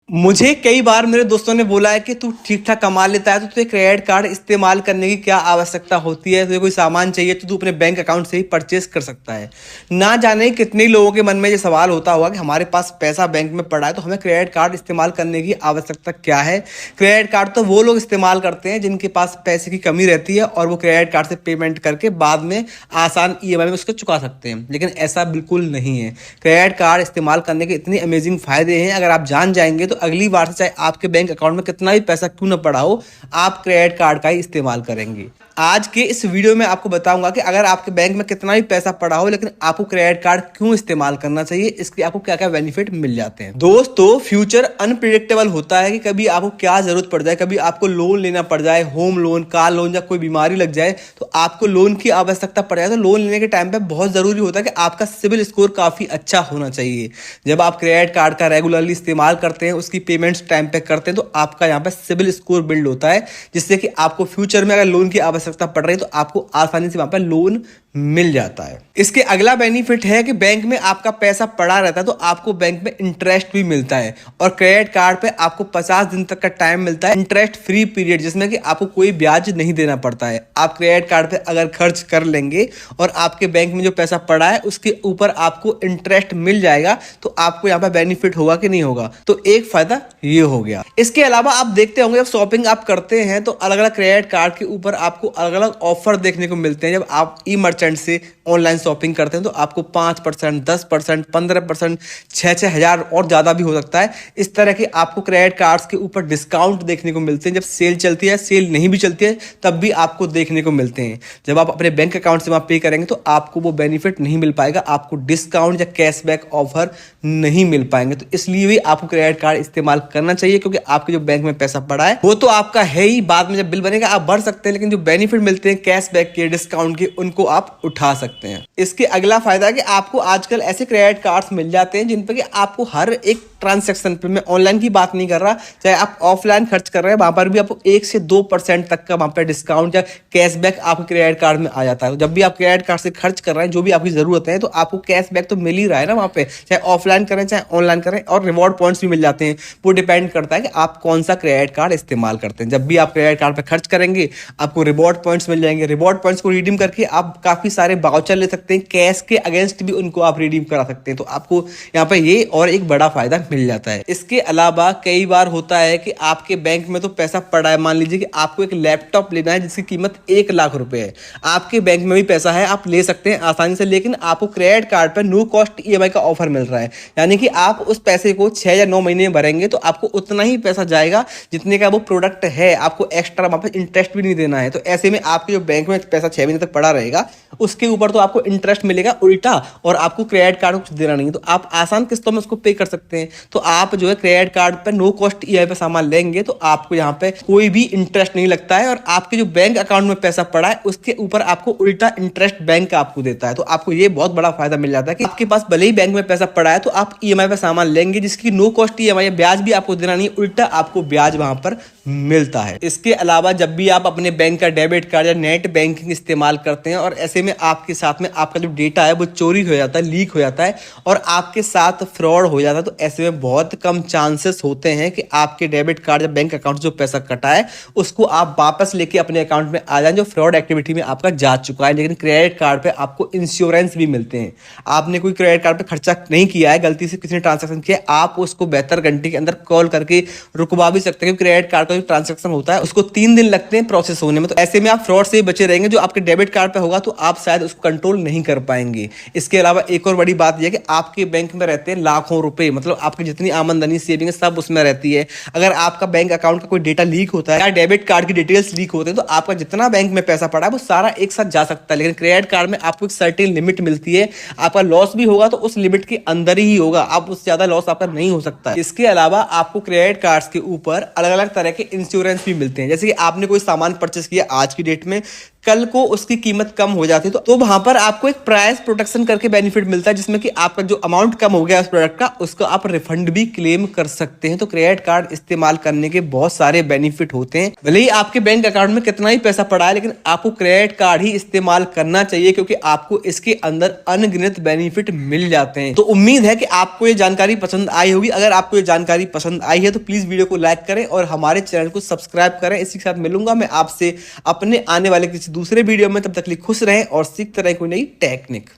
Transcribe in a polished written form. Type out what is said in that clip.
मुझे कई बार मेरे दोस्तों ने बोला है कि तू ठीक ठाक कमा लेता है तो तुझे क्रेडिट कार्ड इस्तेमाल करने की क्या आवश्यकता होती है। तुझे कोई सामान चाहिए तो तू अपने बैंक अकाउंट से ही परचेस कर सकता है। ना जाने कितने लोगों के मन में ये सवाल होता होगा कि हमारे पास पैसा बैंक में पड़ा है तो हमें क्रेडिट कार्ड इस्तेमाल करने की आवश्यकता क्या है। क्रेडिट कार्ड तो वो लोग इस्तेमाल करते हैं जिनके पास पैसे की कमी रहती है और वो क्रेडिट कार्ड से पेमेंट करके बाद में आसान ईएमआई में उसको चुका सकते हैं, लेकिन ऐसा बिल्कुल नहीं है। क्रेडिट कार्ड इस्तेमाल करने के इतने अमेजिंग फायदे हैं, अगर आप जान जाएंगे तो अगली बार से चाहे आपके बैंक अकाउंट में कितना भी पैसा क्यों ना पड़ा हो, आप क्रेडिट कार्ड का ही इस्तेमाल करेंगे। आज के इस वीडियो में आपको बताऊंगा कि अगर आपके बैंक में कितना भी पैसा पड़ा हो लेकिन आपको क्रेडिट कार्ड क्यों इस्तेमाल करना चाहिए, इसके आपको क्या क्या बेनिफिट मिल जाते हैं। दोस्तों, फ्यूचर अनप्रिडिक्टेबल होता है कि कभी आपको क्या जरूरत पड़ जाए, कभी आपको लोन लेना पड़ जाए, होम लोन, कार लोन, या कोई बीमारी लग जाए तो आपको लोन की आवश्यकता पड़ जाए। तो लोन लेने के टाइम पे बहुत जरूरी होता है कि आपका सिबिल स्कोर काफी अच्छा होना चाहिए। जब आप क्रेडिट कार्ड का रेगुलरली इस्तेमाल करते हैं, उसकी पेमेंट्स टाइम पे करते हैं, तो आपका यहाँ पे सिबिल स्कोर बिल्ड होता है, जिससे कि आपको फ्यूचर में अगर लोन की आवश्यकता पड़ रही है तो आपको आसानी से वहां पर लोन मिल जाता है। इसके अगला बेनिफिट है कि बैंक में आपका पैसा पड़ा रहता है तो आपको बैंक में इंटरेस्ट भी मिलता है, और क्रेडिट कार्ड पे आपको 50 दिन तक का टाइम मिलता है इंटरेस्ट फ्री पीरियड, जिसमें कि आपको कोई ब्याज नहीं देना पड़ता है। आप क्रेडिट कार्ड पे अगर खर्च कर लेंगे और आपके बैंक में जो पैसा पड़ा है उसके ऊपर आपको इंटरेस्ट मिल जाएगा, तो आपको यहाँ पे बेनिफिट होगा कि नहीं होगा। तो एक फायदा ये हो गया। इसके अलावा आप देखते होंगे जब शॉपिंग आप करते हैं तो अलग अलग क्रेडिट कार्ड के ऊपर आपको अलग अलग ऑफर देखने को मिलते हैं। जब आप ई मर्चेंट से ऑनलाइन शॉपिंग करते हैं तो आपको 5%, 10%, 15%, 6-6 हज़ार और ज़्यादा भी हो सकता है, इस तरह के आपको क्रेडिट कार्ड्स के ऊपर डिस्काउंट देखने को मिलते हैं। जब सेल चलती है, सेल नहीं भी चलती है, तब भी आपको देखने को मिलते हैं। जब आप अपने बैंक अकाउंट से वहाँ पे करेंगे तो आपको वो बेनिफिट नहीं मिल पाएगा, आपको डिस्काउंट या कैशबैक ऑफर नहीं मिल पाएंगे। तो इसलिए भी आपको क्रेडिट कार्ड इस्तेमाल करना चाहिए, क्योंकि आपके जो बैंक में पैसा पड़ा है वो तो आपका है ही, बाद में जब बिल बनेगा आप भर सकते हैं, लेकिन जो बेनिफिट मिलते हैं कैशबैक के, डिस्काउंट के, उनको आप उठा सकते हैं। इसके अगला फायदा है कि आपको आजकल ऐसे क्रेडिट कार्ड्स मिल जाते हैं जिन पे कि आपको हर एक ट्रांजैक्शन पे, मैं ऑनलाइन की बात नहीं कर रहा, चाहे आप ऑफलाइन खर्च कर रहे हैं, वहां पर भी आपको 1 से 2% तक का वहां पर डिस्काउंट या कैशबैक आपके क्रेडिट कार्ड में आ जाता है। जब भी आप क्रेडिट कार्ड से खर्च कर रहे हैं जो भी आपकी जरूरत है तो आपको कैशबैक तो मिल ही रहा है ना वहां पे, चाहे ऑफलाइन करें चाहे ऑनलाइन करें, और रिवॉर्ड पॉइंट्स भी मिल जाते हैं। वो डिपेंड करता है कि आप कौन सा क्रेडिट कार्ड इस्तेमाल करते हैं। जब भी आप क्रेडिट कार्ड पर खर्च करेंगे आपको रिवॉर्ड पॉइंट्स मिल जाएंगे। रिवॉर्ड पॉइंट्स को रिडीम करके आप काफी सारे वाउचर ले सकते हैं, कैश के अगेंस्ट भी उनको आप रिडीम करा सकते हैं। तो आपको यहाँ पे ये और एक बड़ा फायदा मिल जाता है। इसके अलावा कई बार होता है कि आपके बैंक में तो पैसा पड़ा है, मान लीजिए कि आपको एक लैपटॉप लेना है जिसकी कीमत 1 लाख रुपए है, आपके बैंक में भी पैसा है, आप ले सकते हैं आसानी से, लेकिन आपको क्रेडिट कार्ड पर नो कॉस्ट ईएमआई का ऑफर मिल रहा है। यानी कि आप उस पैसे को 6 या 9 महीने में भरेंगे तो आपको उतना ही पैसा जाएगा जितने का वो प्रोडक्ट है, आपको एक्स्ट्रा वहां पर इंटरेस्ट भी नहीं देना है। तो ऐसे में आपके जो बैंक में पैसा 6 महीने तक पड़ा रहेगा उसके ऊपर तो आपको इंटरेस्ट मिलेगा उल्टा, और आपको क्रेडिट कार्ड को कुछ देना नहीं, तो आप आसान किस्तों में उसको पे कर सकते हैं। तो आप जो है क्रेडिट कार्ड पर नो कॉस्ट ईएमआई पे सामान लेंगे तो आपको यहाँ पे कोई भी इंटरेस्ट नहीं लगता है, और आपके जो बैंक अकाउंट में पैसा पड़ा है उसके ऊपर आपको उल्टा इंटरेस्ट बैंक आपको देता है। तो आपको ये बहुत बड़ा फायदा मिल जाता है कि आपके पास भले ही बैंक में पैसा पड़ा है तो आप ईएमआई पे सामान लेंगे जिसकी नो कॉस्ट ईएमआई, ब्याज भी आपको देना नहीं, उल्टा आपको ब्याज वहां पर मिलता है। इसके अलावा जब भी आप अपने बैंक का डेबिट कार्ड या नेट बैंकिंग इस्तेमाल करते हैं और ऐसे में आपके साथ में आपका जो डेटा है वो चोरी हो जाता है, लीक हो जाता है और आपके साथ फ्रॉड हो जाता है, तो ऐसे में बहुत कम चांसेस होते हैं कि आपके डेबिट कार्ड या बैंक अकाउंट जो पैसा कटा है उसको आप वापस लेके अपने अकाउंट में आ जाएं जो फ्रॉड एक्टिविटी में आपका जा चुका है। लेकिन क्रेडिट कार्ड पे आपको इंश्योरेंस भी मिलते हैं। आपने कोई क्रेडिट कार्ड पे खर्चा नहीं किया है, गलती से किसी ने ट्रांजैक्शन किया, आप उसको 72 घंटे के अंदर कॉल करके रुकवा भी सकते हैं। क्रेडिट कार्ड का जो ट्रांजैक्शन होता है उसको 3 दिन लगते हैं प्रोसेस होने में, तो ऐसे में आप फ्रॉड से बचे रहेंगे। जो आपके डेबिट कार्ड पे होगा तो आप शायद उसको कंट्रोल नहीं कर पाएंगे। इसके अलावा एक और बड़ी बात यह है कि आपके बैंक में रहते हैं लाखों रुपए, मतलब आपकी जितनी आमदनी सेविंग सब उसमें रहती है। अगर आपका बैंक अकाउंट का कोई डेटा लीक होता है या डेबिट कार्ड की डिटेल्स लीक होते हैं तो आपका जितना बैंक में पैसा पड़ा है वो सारा एक साथ जा सकता है। लेकिन क्रेडिट कार्ड में आपको एक सर्टेन लिमिट मिलती है, आपका लॉस भी होगा तो उस लिमिट के अंदर ही होगा, आप उससे ज्यादा लॉस आपका नहीं हो सकता। इसके अलावा आपको क्रेडिट कार्ड्स के ऊपर अलग अलग तरह के इंश्योरेंस भी मिलते हैं। जैसे कि आपने कोई सामान परचेस किया आज की डेट में कल को उसकी कीमत कम हो जाती है तो वहां पर आपको एक प्राइस प्रोटेक्शन करके बेनिफिट मिलता है, जिसमें कि आपका जो अमाउंट कम हो गया उस प्रोडक्ट का, उसको आप रिफंड भी क्लेम कर सकते हैं। तो क्रेडिट कार्ड इस्तेमाल करने के बहुत सारे बेनिफिट होते हैं। भले ही आपके बैंक अकाउंट में कितना ही पैसा पड़ा है, लेकिन आपको क्रेडिट कार्ड ही इस्तेमाल करना चाहिए, क्योंकि आपको इसके अंदर अनगिनत बेनिफिट मिल जाते हैं। तो उम्मीद है कि आपको ये जानकारी पसंद आई होगी। अगर आपको ये जानकारी पसंद आई है तो प्लीज वीडियो को लाइक करें और हमारे चैनल को सब्सक्राइब करें। इसी के साथ मिलूंगा मैं आपसे अपने आने वाले किसी दूसरे वीडियो में। तब तक के लिए खुश रहें और सीखते रहें कोई नई टेक्निक।